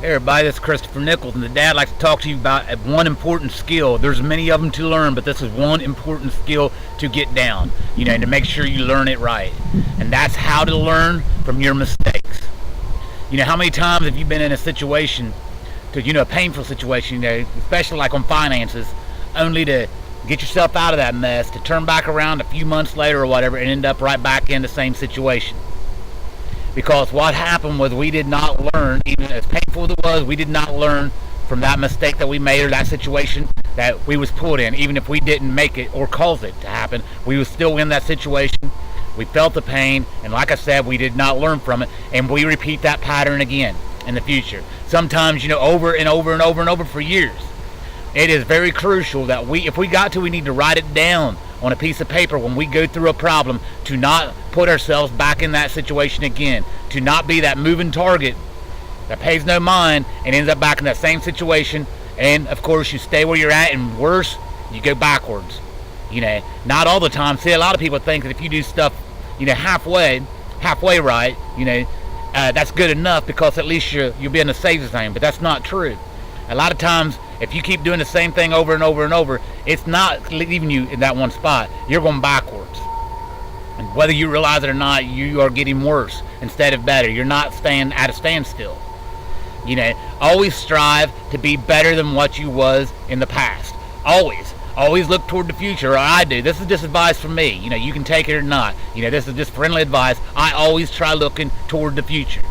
Hey everybody, this is Christopher Nichols, and today I'd like to talk to you about one important skill. There's many of them to learn, but this is one important skill to get down, to make sure you learn it right. And that's how to learn from your mistakes. How many times have you been in a situation, a painful situation, especially like on finances, only to get yourself out of that mess, to turn back around a few months later or whatever, and end up right back in the same situation. Because what happened was we did not learn, even as painful as it was, we did not learn from that mistake that we made or that situation that we was put in. Even if we didn't make it or cause it to happen, we was still in that situation. We felt the pain, and like I said, we did not learn from it, and we repeat that pattern again in the future. Sometimes, over and over and over and over for years. It is very crucial that we need to write it down on a piece of paper when we go through a problem, to not put ourselves back in that situation again, to not be that moving target that pays no mind and ends up back in that same situation. And of course you stay where you're at, and worse, you go backwards. Not all the time. See, a lot of people think that if you do stuff halfway right, that's good enough, because at least you'll be in the safe zone. But that's not true. A lot of times, if you keep doing the same thing over and over and over, it's not leaving you in that one spot. You're going backwards. And whether you realize it or not, you are getting worse instead of better. You're not staying at a standstill. Always strive to be better than what you was in the past. Always look toward the future, or I do. This is just advice from me. You can take it or not. This is just friendly advice. I always try looking toward the future.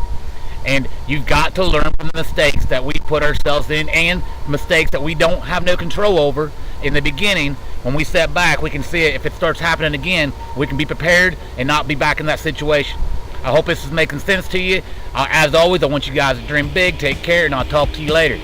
And you've got to learn from the mistakes that we put ourselves in, and mistakes that we don't have no control over in the beginning. When we step back, we can see it. If it starts happening again, we can be prepared and not be back in that situation. I hope this is making sense to you. As always, I want you guys to dream big, take care, and I'll talk to you later.